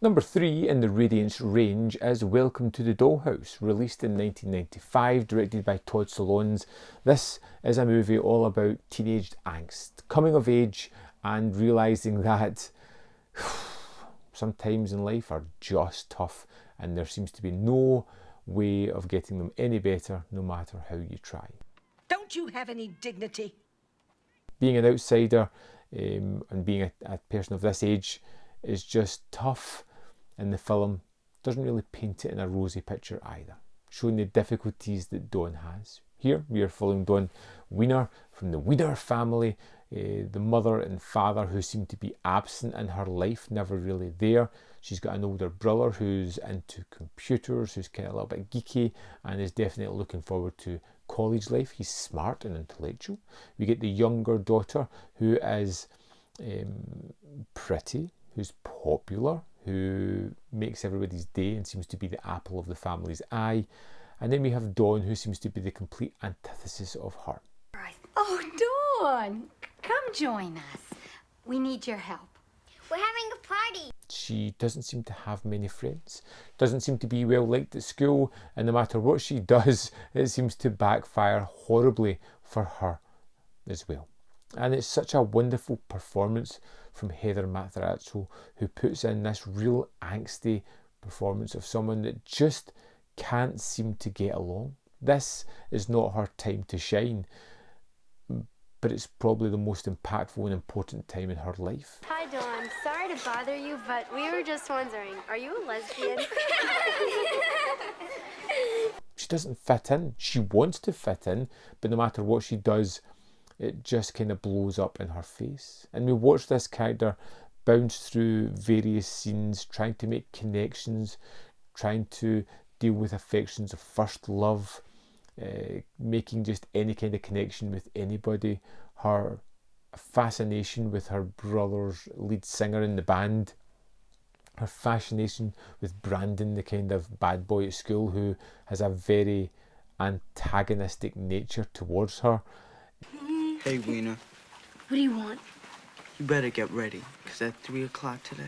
Number 3 in the Radiance range is Welcome to the Dollhouse, released in 1995, directed by Todd Solondz. This is a movie all about teenage angst, coming of age, and realising that some times in life are just tough and there seems to be no way of getting them any better no matter how you try. Don't you have any dignity? Being an outsider and being a person of this age is just tough. And the film doesn't really paint it in a rosy picture either, showing the difficulties that Dawn has. Here we are following Dawn Wiener from the Wiener family, the mother and father who seem to be absent in her life, never really there. She's got an older brother who's into computers, who's kind of a little bit geeky and is definitely looking forward to college life. He's smart and intellectual. We get the younger daughter who is pretty, who's popular, who makes everybody's day and seems to be the apple of the family's eye. And then we have Dawn, who seems to be the complete antithesis of her. Oh, Dawn, come join us. We need your help. We're having a party. She doesn't seem to have many friends, doesn't seem to be well liked at school, and no matter what she does, it seems to backfire horribly for her as well. And it's such a wonderful performance from Heather Matarazzo, who puts in this real angsty performance of someone that just can't seem to get along. This is not her time to shine, but it's probably the most impactful and important time in her life. Hi, Dawn. Sorry to bother you, but we were just wondering, are you a lesbian? She doesn't fit in. She wants to fit in, but no matter what she does, it just kind of blows up in her face. And we watch this character bounce through various scenes, trying to make connections, trying to deal with affections of first love, making just any kind of connection with anybody. Her fascination with her brother's lead singer in the band, her fascination with Brandon, the kind of bad boy at school who has a very antagonistic nature towards her. Hey, Wiener. What do you want? You better get ready, because at 3 o'clock today,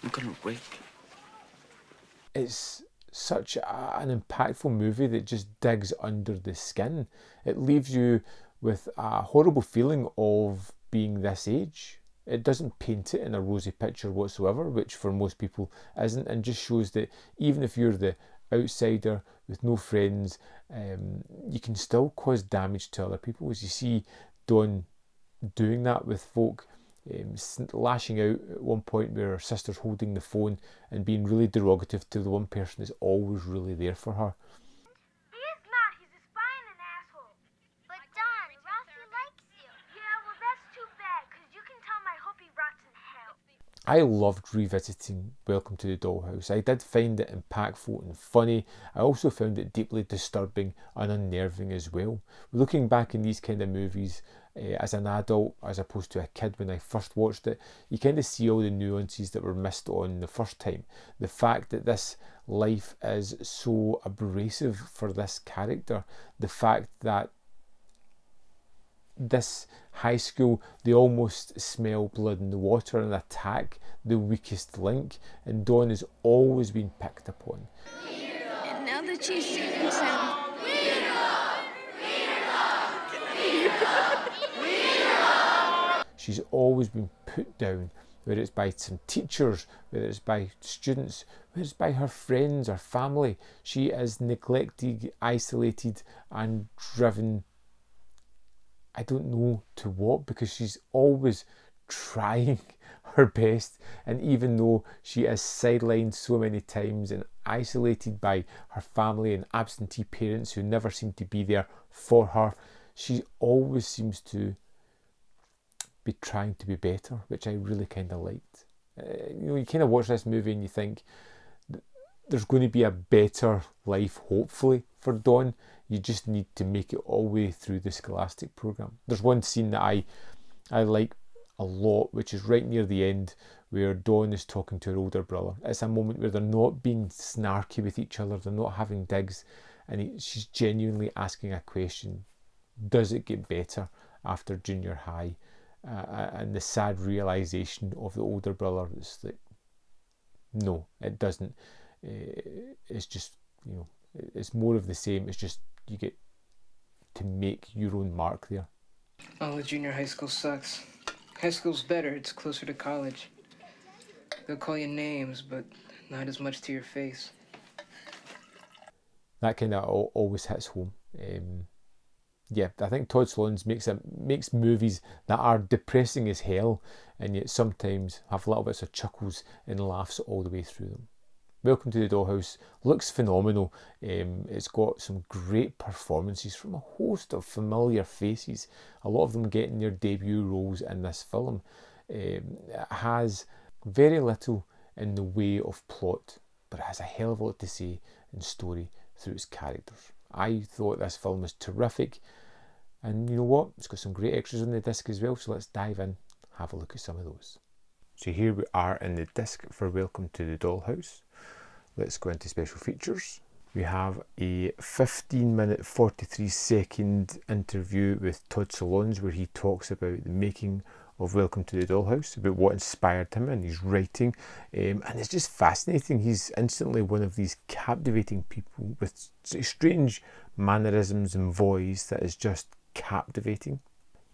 I'm gonna rape you. It's such an impactful movie that just digs under the skin. It leaves you with a horrible feeling of being this age. It doesn't paint it in a rosy picture whatsoever, which for most people isn't, and just shows that even if you're the outsider with no friends, you can still cause damage to other people. As you see Dawn doing that with folk, lashing out at one point where her sister's holding the phone and being really derogative to the one person that's always really there for her. He is not. He's a spy and an asshole. But Dawn, Ralphie likes you. Yeah, well, that's too bad, because you can tell him I hope he rots in hell. I loved revisiting Welcome to the Dollhouse. I did find it impactful and funny. I also found it deeply disturbing and unnerving as well. Looking back in these kind of movies as an adult as opposed to a kid when I first watched it, you kind of see all the nuances that were missed on the first time. The fact that this life is so abrasive for this character, the fact that this high school, they almost smell blood in the water and attack the weakest link, and Dawn has always been picked upon. And now that she's safe and sound, she's always been put down, whether it's by some teachers, whether it's by students, whether it's by her friends or family. She is neglected, isolated, and driven, I don't know to what, because she's always trying her best. And even though she is sidelined so many times and isolated by her family and absentee parents who never seem to be there for her, she always seems to be trying to be better, which I really kind of liked. You kind of watch this movie and you think there's going to be a better life, hopefully, for Dawn. You just need to make it all the way through the Scholastic program. There's one scene that I like a lot, which is right near the end, where Dawn is talking to her older brother. It's a moment where they're not being snarky with each other, they're not having digs, and she's genuinely asking a question: does it get better after junior high? And the sad realisation of the older brother is like, No, it doesn't. It's just, you know, it's more of the same. It's just you get to make your own mark there. Oh, the junior high school sucks. High school's better. It's closer to college. They'll call you names, but not as much to your face. That kind of always hits home. Yeah, I think Todd Solondz makes movies that are depressing as hell, and yet sometimes have little bits of chuckles and laughs all the way through them. Welcome to the Dollhouse looks phenomenal. It's got some great performances from a host of familiar faces, a lot of them getting their debut roles in this film. It has very little in the way of plot, but it has a hell of a lot to say in story through its characters. I thought this film was terrific, and you know what? It's got some great extras on the disc as well, so let's dive in, have a look at some of those. So here we are in the disc for Welcome to the Dollhouse. Let's go into special features. We have a 15-minute, 43-second interview with Todd Solondz where he talks about the making of Welcome to the Dollhouse, about what inspired him and his writing, and it's just fascinating. He's instantly one of these captivating people with strange mannerisms and voice that is just captivating.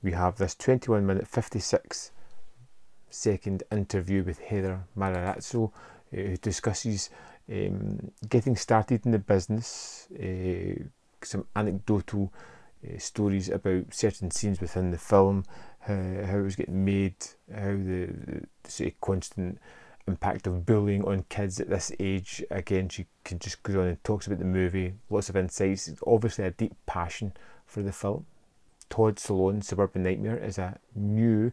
We have this 21-minute, 56-second interview with Heather Matarazzo, who discusses getting started in the business, some anecdotal stories about certain scenes within the film, how it was getting made, how the sort of constant impact of bullying on kids at this age. Again, she can just go on and talks about the movie, lots of insights, obviously a deep passion for the film. Todd Solondz, Suburban Nightmare, is a new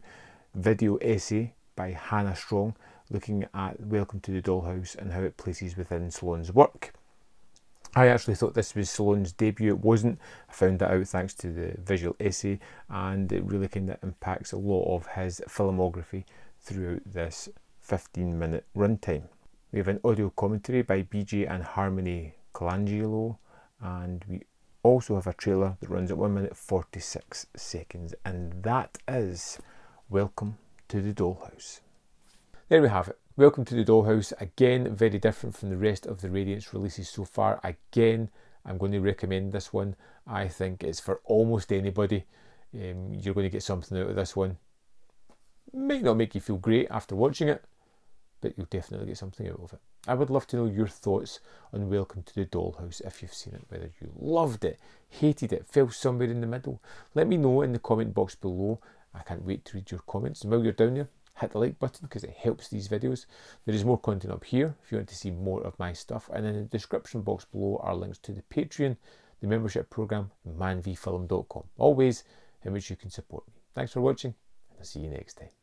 video essay by Hannah Strong looking at Welcome to the Dollhouse and how it places within Solondz' work. I actually thought this was Solondz' debut. It wasn't. I found that out thanks to the visual essay, and it really kind of impacts a lot of his filmography throughout this 15-minute runtime. We have an audio commentary by BJ and Harmony Colangelo, and we also have a trailer that runs at 1 minute 46 seconds, and that is Welcome to the Dollhouse. There we have it. Welcome to the Dollhouse. Again, very different from the rest of the Radiance releases so far. Again, I'm going to recommend this one. I think it's for almost anybody. You're going to get something out of this one. Might not make you feel great after watching it, but you'll definitely get something out of it. I would love to know your thoughts on Welcome to the Dollhouse if you've seen it, whether you loved it, hated it, fell somewhere in the middle. Let me know in the comment box below. I can't wait to read your comments. And while you're down there, hit the like button because it helps these videos. There is more content up here if you want to see more of my stuff, and in the description box below are links to the Patreon, the membership program, and manvfilm.com, all ways in which you can support me. Thanks for watching, and I'll see you next time.